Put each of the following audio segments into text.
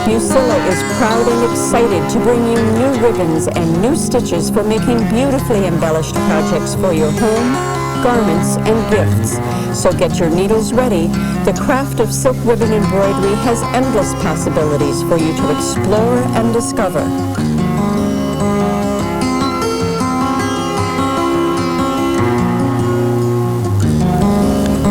Bucilla is proud and excited to bring you new ribbons and new stitches for making beautifully embellished projects for your home, garments, and gifts. So get your needles ready. The craft of silk ribbon embroidery has endless possibilities for you to explore and discover.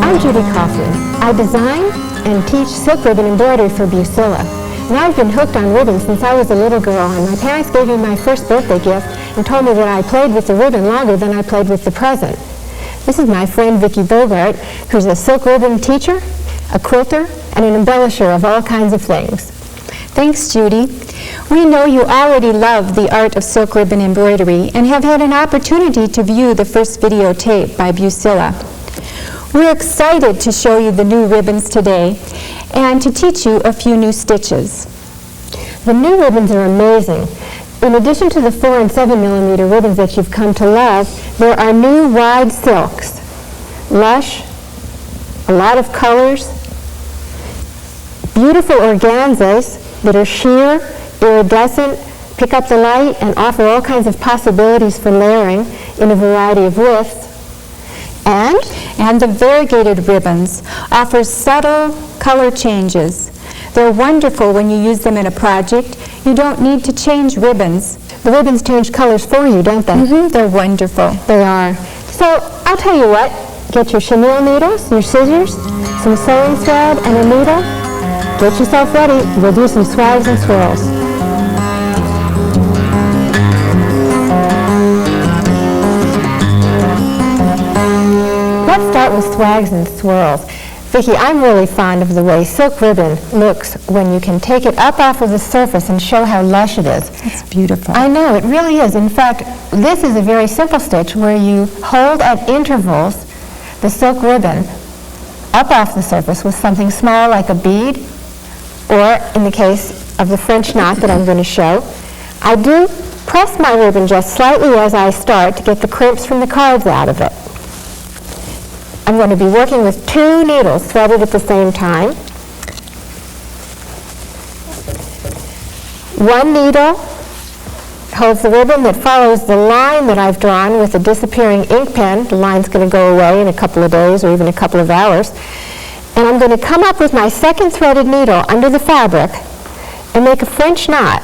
I'm Judy Kauffman. I design and teach silk ribbon embroidery for Bucilla. And I've been hooked on ribbon since I was a little girl, and my parents gave me my first birthday gift and told me that I played with the ribbon longer than I played with the present. This is my friend Vicky Bogart, who's a silk ribbon teacher, a quilter, and an embellisher of all kinds of things. Thanks, Judy. We know you already love the art of silk ribbon embroidery and have had an opportunity to view the first videotape by Bucilla. We're excited to show you the new ribbons today and to teach you a few new stitches. The new ribbons are amazing. In addition to the 4 and 7 millimeter ribbons that you've come to love, there are new wide silks. Lush, a lot of colors, beautiful organzas that are sheer, iridescent, pick up the light, and offer all kinds of possibilities for layering in a variety of widths. And the variegated ribbons offer subtle color changes. They're wonderful when you use them in a project. You don't need to change ribbons. The ribbons change colors for you, don't they? Mm-hmm. They're wonderful. They are. So I'll tell you what, get your chenille needles, your scissors, some sewing thread, and a needle. Get yourself ready. We'll do some swags and swirls. Let's start with swags and swirls. Vicki, I'm really fond of the way silk ribbon looks when you can take it up off of the surface and show how lush it is. It's beautiful. I know, it really is. In fact, this is a very simple stitch where you hold at intervals the silk ribbon up off the surface with something small like a bead, or in the case of the French knot that I'm going to show, I do press my ribbon just slightly as I start to get the crimps from the cards out of it. I'm going to be working with 2 needles threaded at the same time. One needle holds the ribbon that follows the line that I've drawn with a disappearing ink pen. The line's going to go away in a couple of days or even a couple of hours. And I'm going to come up with my second threaded needle under the fabric and make a French knot.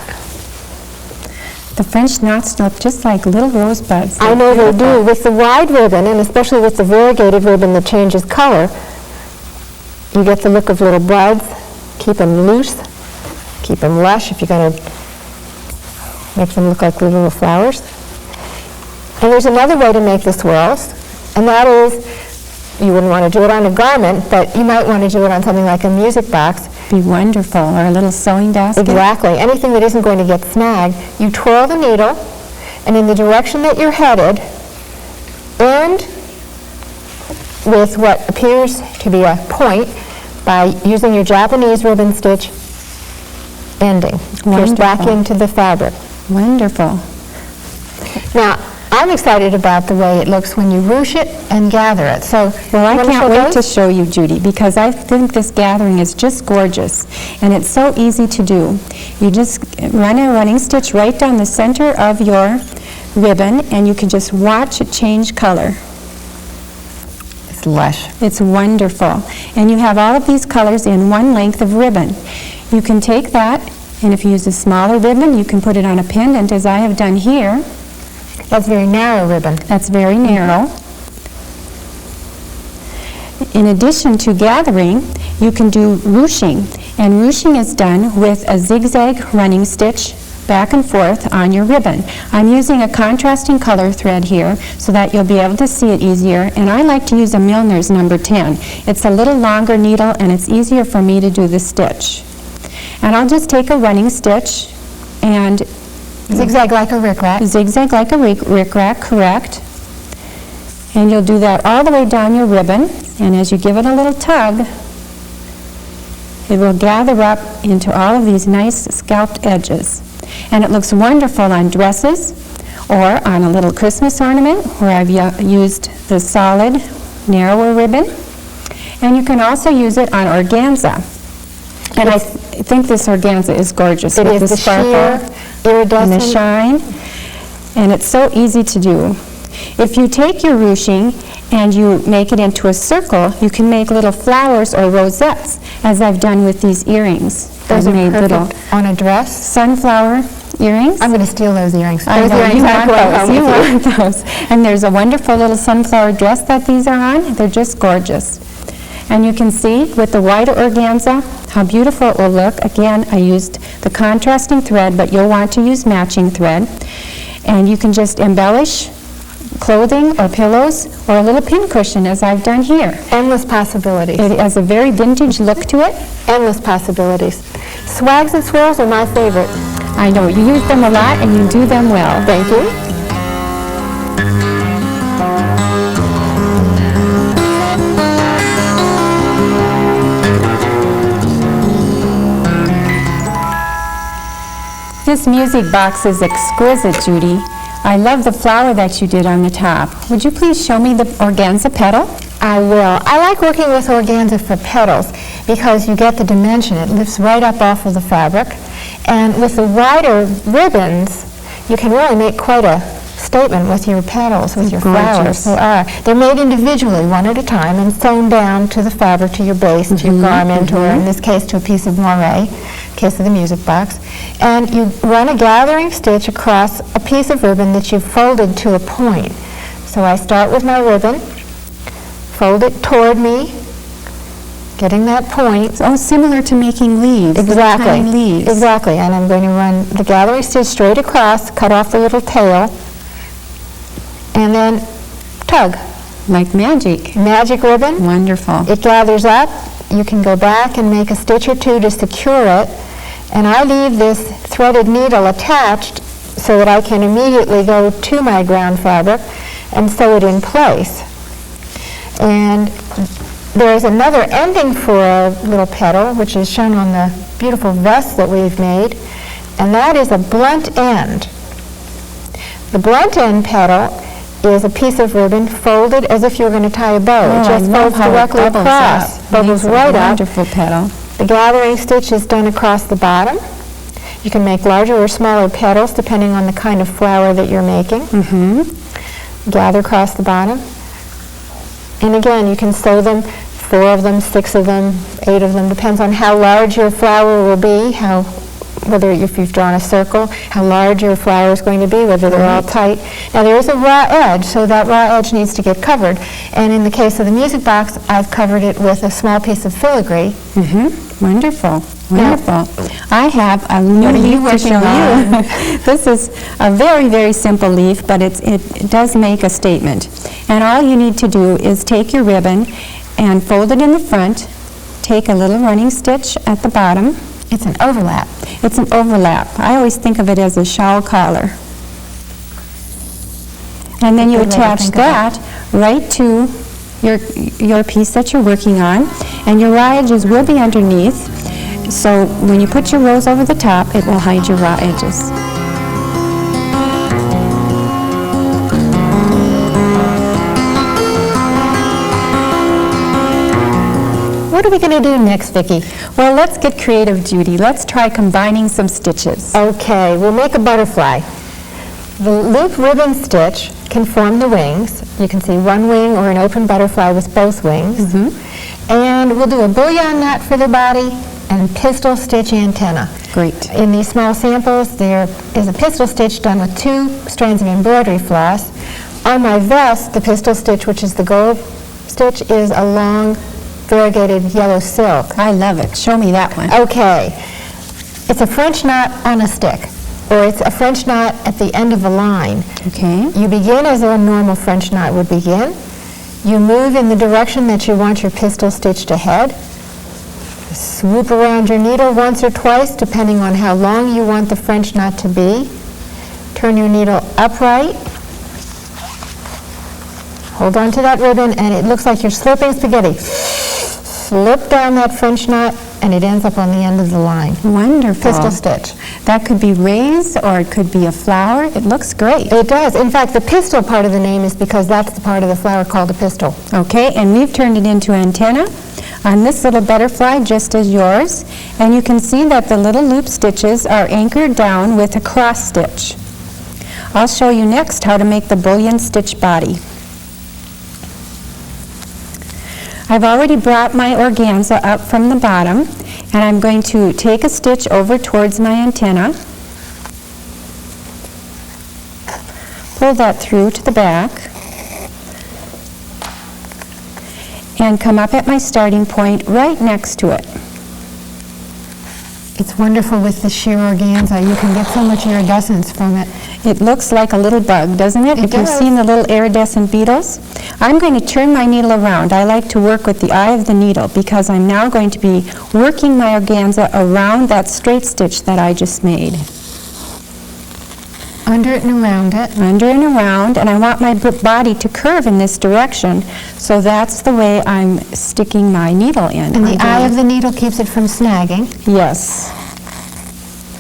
The French knots look just like little rosebuds. I know they do. With the wide ribbon, and especially with the variegated ribbon that changes color, you get the look of little buds. Keep them loose. Keep them lush if you're going to make them look like little flowers. And there's another way to make the swirls, and that is, you wouldn't want to do it on a garment, but you might want to do it on something like a music box. Be wonderful, or a little sewing basket. Exactly. Anything that isn't going to get snagged. You twirl the needle, and in the direction that you're headed, end with what appears to be a point by using your Japanese ribbon stitch ending. Pierce back into the fabric. Wonderful. Now, I'm excited about the way it looks when you ruche it and gather it. So, well, I can't wait to show you, Judy, because I think this gathering is just gorgeous, and it's so easy to do. You just run a running stitch right down the center of your ribbon, and you can just watch it change color. It's lush. It's wonderful. And you have all of these colors in one length of ribbon. You can take that, and if you use a smaller ribbon, you can put it on a pendant, as I have done here. That's very narrow ribbon. That's very narrow. In addition to gathering, you can do ruching. And ruching is done with a zigzag running stitch back and forth on your ribbon. I'm using a contrasting color thread here so that you'll be able to see it easier. And I like to use a Milner's number 10. It's a little longer needle, and it's easier for me to do the stitch. And I'll just take a running stitch and zigzag like a rickrack. Zigzag like a rickrack, correct. And you'll do that all the way down your ribbon, and as you give it a little tug, it will gather up into all of these nice scalped edges. And it looks wonderful on dresses or on a little Christmas ornament where I've used the solid, narrower ribbon. And you can also use it on organza. And I think this organza is gorgeous. It with is the sheer, and iridescent. the shine, and it's so easy to do. If you take your ruching and you make it into a circle, you can make little flowers or rosettes, as I've done with these earrings. Those I've are made little perfect on a dress. sunflower earrings. I'm going to steal those earrings. I Those know, earrings you I'm want going those, home you with want those. And there's a wonderful little sunflower dress that these are on. They're just gorgeous. And you can see with the wider organza how beautiful it will look. Again, I used the contrasting thread, but you'll want to use matching thread. And you can just embellish clothing or pillows or a little pin cushion, as I've done here. Endless possibilities. It has a very vintage look to it. Endless possibilities. Swags and swirls are my favorite. I know, you use them a lot and you do them well. Thank you. This music box is exquisite, Judy. I love the flower that you did on the top. Would you please show me the organza petal? I will. I like working with organza for petals because you get the dimension. It lifts right up off of the fabric. And with the wider ribbons, you can really make quite a statement with your petals, with your flowers. They are. They're made individually, one at a time, and sewn down to the fabric, to your base, to your garment, or in this case, to a piece of moire, in case of the music box. And you run a gathering stitch across a piece of ribbon that you've folded to a point. So I start with my ribbon, fold it toward me, getting that point. Oh, similar to making leaves. Exactly. Tiny leaves. Exactly. And I'm going to run the gathering stitch straight across, cut off the little tail, and then tug. Like magic. Magic ribbon. Wonderful. It gathers up. You can go back and make a stitch or two to secure it. And I leave this threaded needle attached so that I can immediately go to my ground fabric and sew it in place. And there's another ending for a little petal, which is shown on the beautiful vest that we've made, and that is a blunt end. The blunt end petal is a piece of ribbon folded as if you were going to tie a bow. It just folds directly across, bubbles right up. Wonderful petal. The gathering stitch is done across the bottom. You can make larger or smaller petals depending on the kind of flower that you're making. Gather across the bottom. And again, you can sew them, 4 of them, 6 of them, 8 of them, depends on how large your flower will be, whether if you've drawn a circle, how large your flower is going to be, whether they're all tight. Now there is a raw edge, so that raw edge needs to get covered. And in the case of the music box, I've covered it with a small piece of filigree. Wonderful. Wonderful. I have a new leaf to show you. This is a very, very simple leaf, but it does make a statement. And all you need to do is take your ribbon and fold it in the front, take a little running stitch at the bottom. It's an overlap. It's an overlap. I always think of it as a shawl collar. And then you attach that right to your piece that you're working on, and your raw edges will be underneath. So when you put your rose over the top, it will hide your raw edges. What are we going to do next, Vicki? Well, let's get creative, Judy. Let's try combining some stitches. Okay, we'll make a butterfly. The loop ribbon stitch can form the wings. You can see one wing or an open butterfly with both wings. And we'll do a bullion knot for the body and pistol stitch antenna. Great. In these small samples, there is a pistol stitch done with 2 strands of embroidery floss. On my vest, the pistol stitch, which is the gold stitch, is a long variegated yellow silk. I love it. Show me that one. Okay. It's a French knot on a stick, or it's a French knot at the end of a line. Okay. You begin as a normal French knot would begin. You move in the direction that you want your pistol stitch to head. Swoop around your needle once or twice, depending on how long you want the French knot to be. Turn your needle upright. Hold on to that ribbon, and it looks like you're slurping spaghetti. Slip down that French knot, and it ends up on the end of the line. Wonderful. Pistol stitch. That could be raised, or it could be a flower. It looks great. It does. In fact, the pistil part of the name is because that's the part of the flower called a pistil. Okay, and we've turned it into antenna. on this little butterfly just as yours, and you can see that the little loop stitches are anchored down with a cross stitch. I'll show you next how to make the bullion stitch body. I've already brought my organza up from the bottom, and I'm going to take a stitch over towards my antenna, pull that through to the back, and come up at my starting point right next to it. It's wonderful with the sheer organza. You can get so much iridescence from it. It looks like a little bug, doesn't it? If you've seen the little iridescent beetles. I'm going to turn my needle around. I like to work with the eye of the needle because I'm now going to be working my organza around that straight stitch that I just made. Under it and around it. Under and around, and I want my body to curve in this direction, so that's the way I'm sticking my needle in. And the eye of the needle keeps it from snagging. Yes.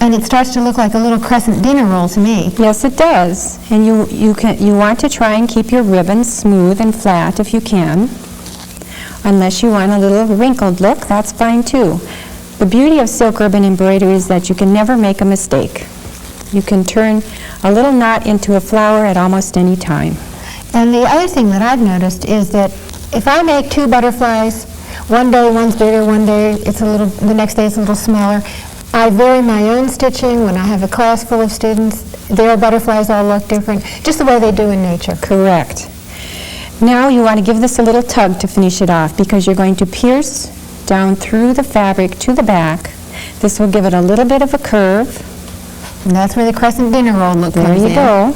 And it starts to look like a little crescent dinner roll to me. Yes, it does. And you want to try and keep your ribbon smooth and flat if you can. Unless you want a little wrinkled look, that's fine too. The beauty of silk ribbon embroidery is that you can never make a mistake. You can turn a little knot into a flower at almost any time. And the other thing that I've noticed is that if I make two butterflies, one day one's bigger, one day it's a little, the next day it's a little smaller. I vary my own stitching when I have a class full of students. Their butterflies all look different, just the way they do in nature. Correct. Now you want to give this a little tug to finish it off because you're going to pierce down through the fabric to the back. This will give it a little bit of a curve. And that's where the crescent dinner roll look comes in. There you go.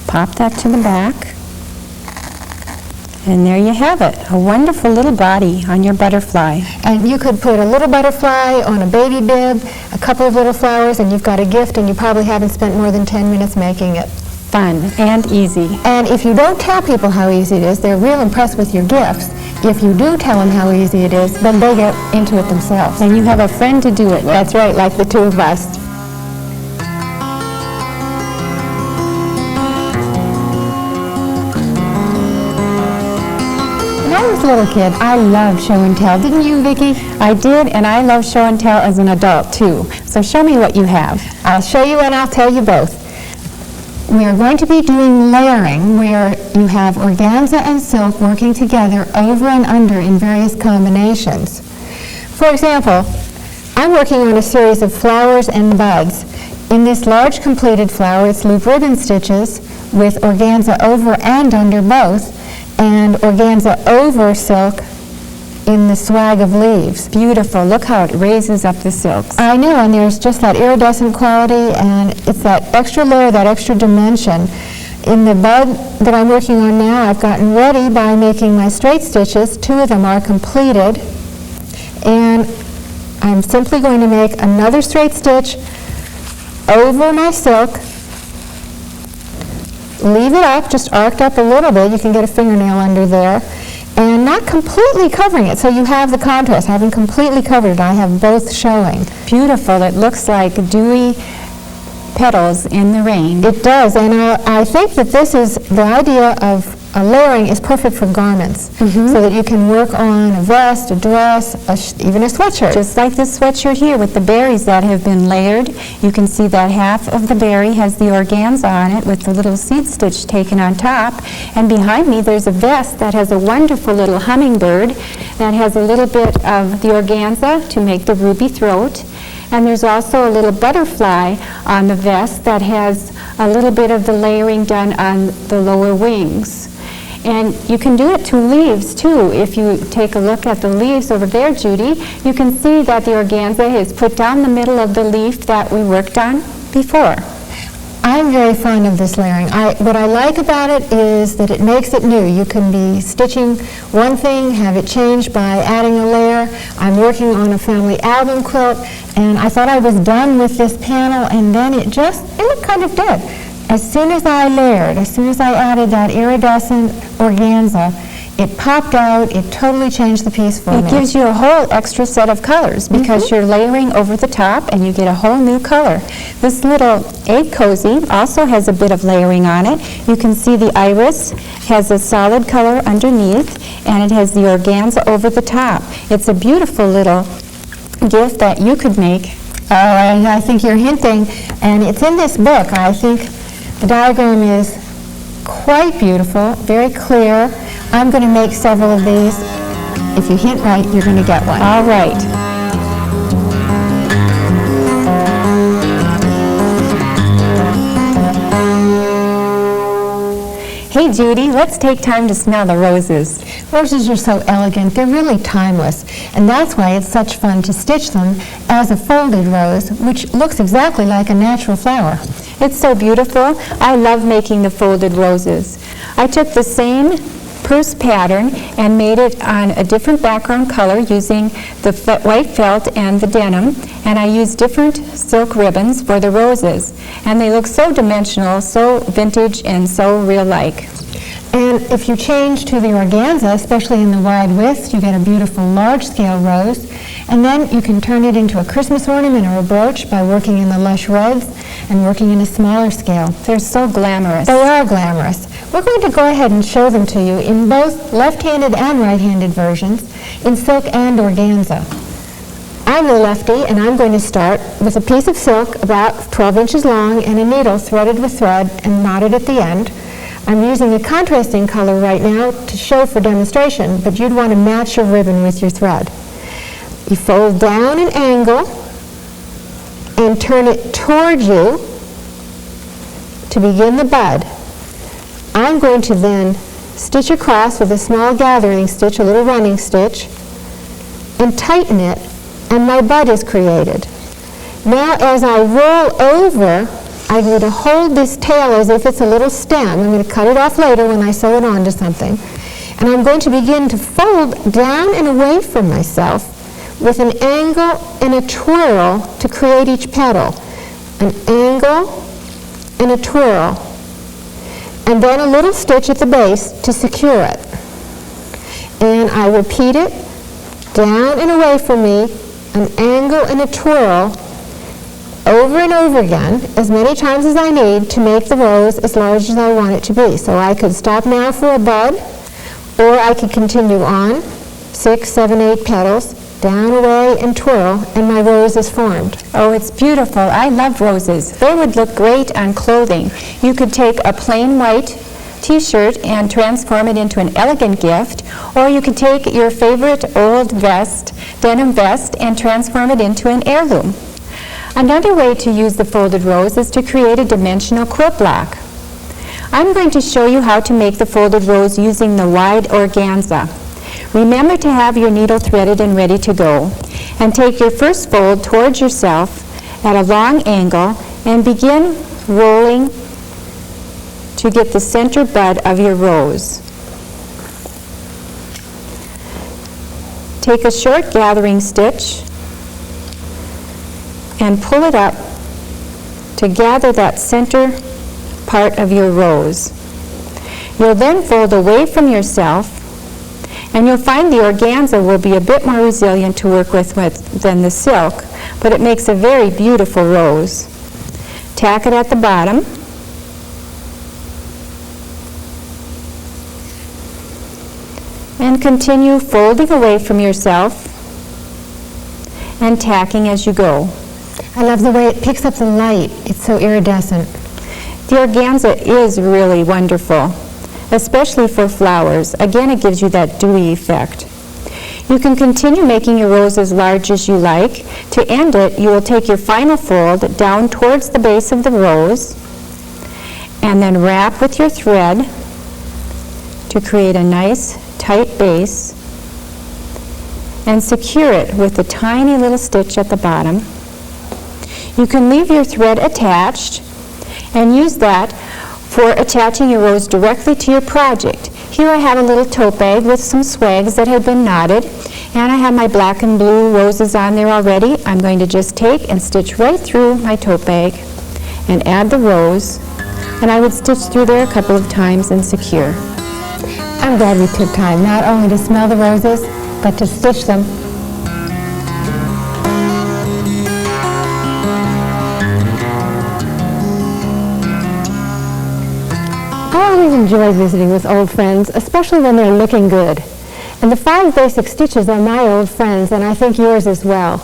Pop that to the back. And there you have it, a wonderful little body on your butterfly. And you could put a little butterfly on a baby bib, a couple of little flowers, and you've got a gift, and you probably haven't spent more than 10 minutes making it. Fun and easy. And if you don't tell people how easy it is, they're real impressed with your gifts. If you do tell them how easy it is, then they get into it themselves. And you have a friend to do it with. That's right, like the two of us. When I was a little kid, I loved show and tell. Didn't you, Vicky? I did, and I love show and tell as an adult, too. So show me what you have. I'll show you and I'll tell you both. We are going to be doing layering, where you have organza and silk working together over and under in various combinations. For example, I'm working on a series of flowers and buds. In this large completed flower, it's loop ribbon stitches with organza over and under both, and organza over silk in the swag of leaves. Beautiful. Look how it raises up the silks. I know, and there's just that iridescent quality, and it's that extra layer, that extra dimension. In the bud that I'm working on now, I've gotten ready by making my straight stitches. Two of them are completed, and I'm simply going to make another straight stitch over my silk, leave it up, just arced up a little bit. You can get a fingernail under there. And not completely covering it, so you have the contrast. I haven't completely covered it. I have both showing. Beautiful. It looks like dewy petals in the rain. It does, and I think that this is, the idea of layering is perfect for garments, so that you can work on a vest, a dress, even a sweatshirt. Just like this sweatshirt here with the berries that have been layered. You can see that half of the berry has the organza on it with the little seed stitch taken on top. And behind me there's a vest that has a wonderful little hummingbird that has a little bit of the organza to make the ruby throat. And there's also a little butterfly on the vest that has a little bit of the layering done on the lower wings. And you can do it to leaves too. If you take a look at the leaves over there, Judy, you can see that the organza is put down the middle of the leaf that we worked on before. I'm very fond of this layering. What I like about it is that it makes it new. You can be stitching one thing, have it changed by adding a layer. I'm working on a family album quilt, and I thought I was done with this panel, and then it looked kind of dead. As soon as I layered, as soon as I added that iridescent organza, It popped out. It totally changed the piece for me. It gives you a whole extra set of colors because you're layering over the top and you get a whole new color. This little egg cozy also has a bit of layering on it. You can see the iris has a solid color underneath and it has the organza over the top. It's a beautiful little gift that you could make. Oh, and I think you're hinting, and it's in this book. I think the diagram is quite beautiful, very clear. I'm going to make several of these. If you hint right, you're going to get one. All right. Hey Judy, let's take time to smell the roses. Roses are so elegant. They're really timeless, and that's why it's such fun to stitch them as a folded rose, which looks exactly like a natural flower. It's so beautiful. I love making the folded roses. I took the same purse pattern and made it on a different background color using the white felt and the denim, and I used different silk ribbons for the roses, and they look so dimensional, so vintage, and so real-like. And if you change to the organza, especially in the wide widths, you get a beautiful large-scale rose, and then you can turn it into a Christmas ornament or a brooch by working in the lush reds and working in a smaller scale. They're so glamorous. They are glamorous. We're going to go ahead and show them to you in both left-handed and right-handed versions, in silk and organza. I'm the lefty, and I'm going to start with a piece of silk about 12 inches long and a needle threaded with thread and knotted at the end. I'm using a contrasting color right now to show for demonstration, but you'd want to match your ribbon with your thread. You fold down an angle and turn it toward you to begin the bud. I'm going to then stitch across with a small gathering stitch, a little running stitch, and tighten it, and my bud is created. Now as I roll over, I'm going to hold this tail as if it's a little stem. I'm going to cut it off later when I sew it onto something. And I'm going to begin to fold down and away from myself with an angle and a twirl to create each petal. An angle and a twirl. And then a little stitch at the base to secure it. And I repeat it down and away from me, an angle and a twirl, over and over again, as many times as I need to make the rose as large as I want it to be. So I could stop now for a bud, or I could continue on, 6, 7, 8 petals, down, away, and twirl, and my rose is formed. Oh, it's beautiful. I love roses. They would look great on clothing. You could take a plain white t-shirt and transform it into an elegant gift, or you could take your favorite old vest, denim vest, and transform it into an heirloom. Another way to use the folded rose is to create a dimensional quilt block. I'm going to show you how to make the folded rose using the wide organza. Remember to have your needle threaded and ready to go, and take your first fold towards yourself at a long angle and begin rolling to get the center bud of your rose. Take a short gathering stitch and pull it up to gather that center part of your rose. You'll then fold away from yourself, and you'll find the organza will be a bit more resilient to work with than the silk, but it makes a very beautiful rose. Tack it at the bottom, and continue folding away from yourself and tacking as you go. I love the way it picks up the light. It's so iridescent. The organza is really wonderful, especially for flowers. Again, it gives you that dewy effect. You can continue making your rose as large as you like. To end it, you will take your final fold down towards the base of the rose and then wrap with your thread to create a nice tight base and secure it with a tiny little stitch at the bottom. You can leave your thread attached and use that for attaching your rose directly to your project. Here I have a little tote bag with some swags that have been knotted, and I have my black and blue roses on there already. I'm going to just take and stitch right through my tote bag and add the rose, and I would stitch through there a couple of times and secure. I'm glad we took time not only to smell the roses, but to stitch them. I always enjoy visiting with old friends, especially when they're looking good. And the 5 basic stitches are my old friends, and I think yours as well.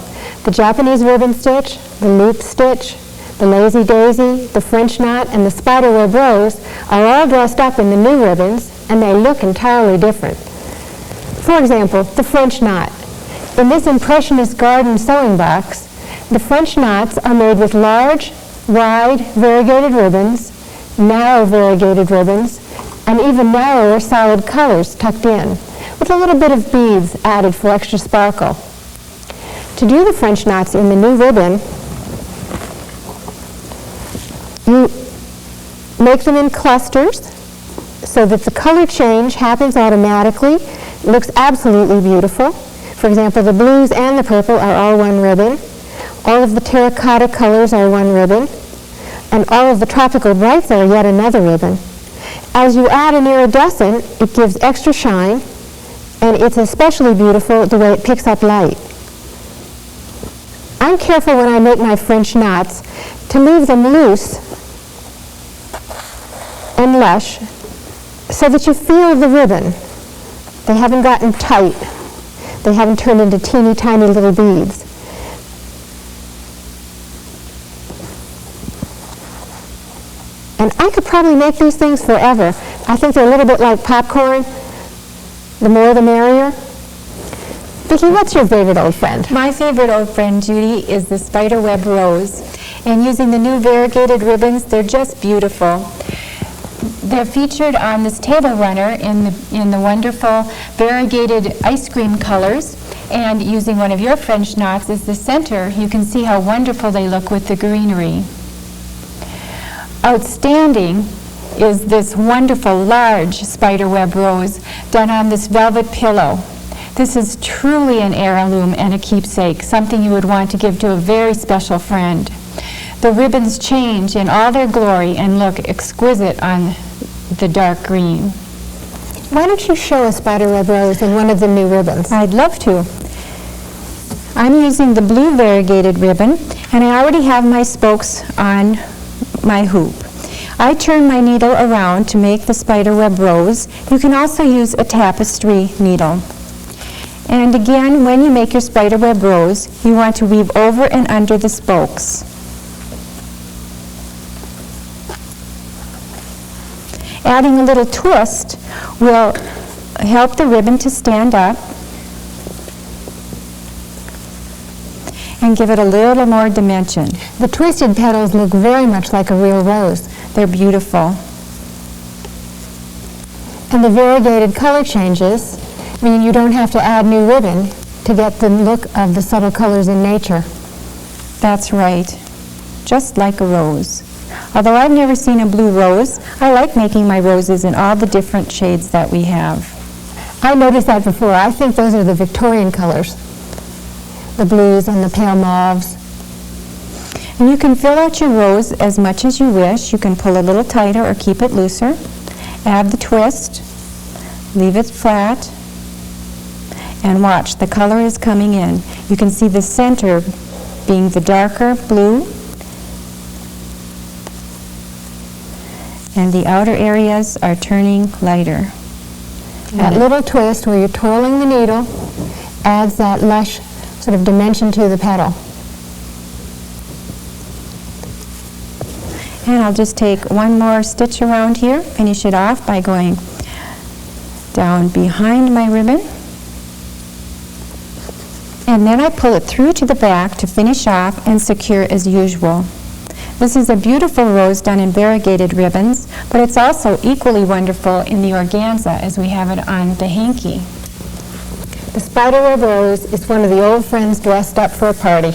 The Japanese ribbon stitch, the loop stitch, the lazy daisy, the French knot, and the spiderweb rose are all dressed up in the new ribbons, and they look entirely different. For example, the French knot. In this Impressionist garden sewing box, the French knots are made with large, wide, variegated ribbons, narrow variegated ribbons, and even narrower solid colors tucked in, with a little bit of beads added for extra sparkle. To do the French knots in the new ribbon, you make them in clusters so that the color change happens automatically. It looks absolutely beautiful. For example, the blues and the purple are all one ribbon. All of the terracotta colors are one ribbon. And all of the tropical brights are yet another ribbon. As you add an iridescent, it gives extra shine, and it's especially beautiful the way it picks up light. I'm careful when I make my French knots to leave them loose and lush so that you feel the ribbon. They haven't gotten tight. They haven't turned into teeny tiny little beads. And I could probably make these things forever. I think they're a little bit like popcorn. The more the merrier. Vicki, what's your favorite old friend? My favorite old friend, Judy, is the spiderweb rose. And using the new variegated ribbons, they're just beautiful. They're featured on this table runner in the wonderful variegated ice cream colors. And using one of your French knots as the center, you can see how wonderful they look with the greenery. Outstanding is this wonderful large spiderweb rose done on this velvet pillow. This is truly an heirloom and a keepsake, something you would want to give to a very special friend. The ribbons change in all their glory and look exquisite on the dark green. Why don't you show a spiderweb rose in one of the new ribbons? I'd love to. I'm using the blue variegated ribbon, and I already have my spokes on my hoop. I turn my needle around to make the spiderweb rose. You can also use a tapestry needle. And again, when you make your spiderweb rose, you want to weave over and under the spokes. Adding a little twist will help the ribbon to stand up and give it a little more dimension. The twisted petals look very much like a real rose. They're beautiful. And the variegated color changes mean you don't have to add new ribbon to get the look of the subtle colors in nature. That's right. Just like a rose. Although I've never seen a blue rose, I like making my roses in all the different shades that we have. I noticed that before. I think those are the Victorian colors. The blues and the pale mauves. And you can fill out your rose as much as you wish. You can pull a little tighter or keep it looser. Add the twist. Leave it flat. And watch, the color is coming in. You can see the center being the darker blue. And the outer areas are turning lighter. That little twist where you're twirling the needle adds that lush sort of dimension to the petal. And I'll just take one more stitch around here, finish it off by going down behind my ribbon. And then I pull it through to the back to finish off and secure as usual. This is a beautiful rose done in variegated ribbons, but it's also equally wonderful in the organza as we have it on the hanky. The spiderweb rose is one of the old friends dressed up for a party.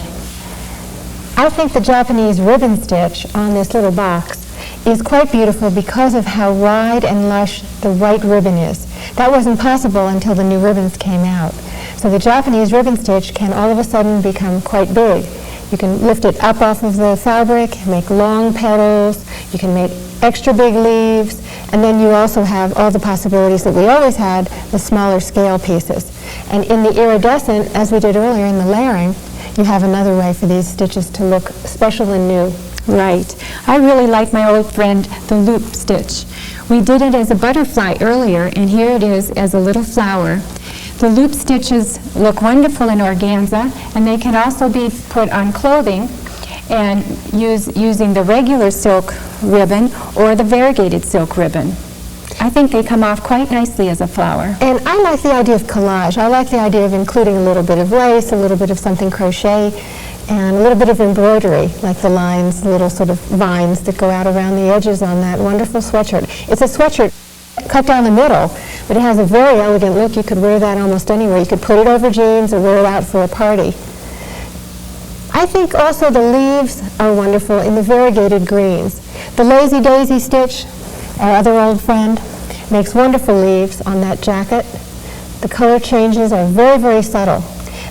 I think the Japanese ribbon stitch on this little box is quite beautiful because of how wide and lush the white ribbon is. That wasn't possible until the new ribbons came out. So the Japanese ribbon stitch can all of a sudden become quite big. You can lift it up off of the fabric, make long petals, you can make extra big leaves, and then you also have all the possibilities that we always had, the smaller scale pieces. And in the iridescent, as we did earlier in the layering, you have another way for these stitches to look special and new. Right. I really like my old friend, the loop stitch. We did it as a butterfly earlier, and here it is as a little flower. The loop stitches look wonderful in organza, and they can also be put on clothing and using the regular silk ribbon or the variegated silk ribbon. I think they come off quite nicely as a flower. And I like the idea of collage. I like the idea of including a little bit of lace, a little bit of something crochet, and a little bit of embroidery, like the lines, little sort of vines that go out around the edges on that wonderful sweatshirt. It's a sweatshirt cut down the middle, but it has a very elegant look. You could wear that almost anywhere. You could put it over jeans or wear it out for a party. I think also the leaves are wonderful in the variegated greens. The Lazy Daisy stitch, our other old friend, makes wonderful leaves on that jacket. The color changes are very, very subtle.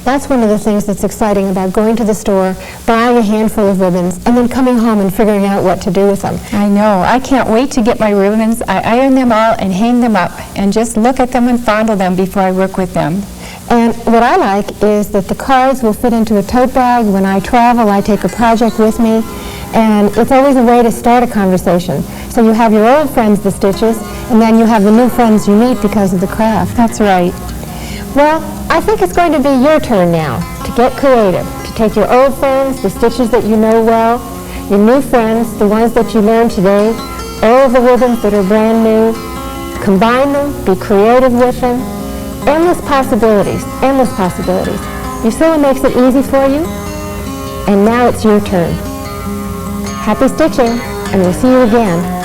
That's one of the things that's exciting about going to the store, buying a handful of ribbons, and then coming home and figuring out what to do with them. I know. I can't wait to get my ribbons. I iron them all and hang them up and just look at them and fondle them before I work with them. And what I like is that the cards will fit into a tote bag. When I travel, I take a project with me, and it's always a way to start a conversation. So you have your old friends, the stitches, and then you have the new friends you meet because of the craft. That's right. Well, I think it's going to be your turn now to get creative, to take your old friends, the stitches that you know well, your new friends, the ones that you learned today, all of the ribbons that are brand new, combine them, be creative with them. Endless possibilities, endless possibilities. Bucilla makes it easy for you, and now it's your turn. Happy stitching, and we'll see you again.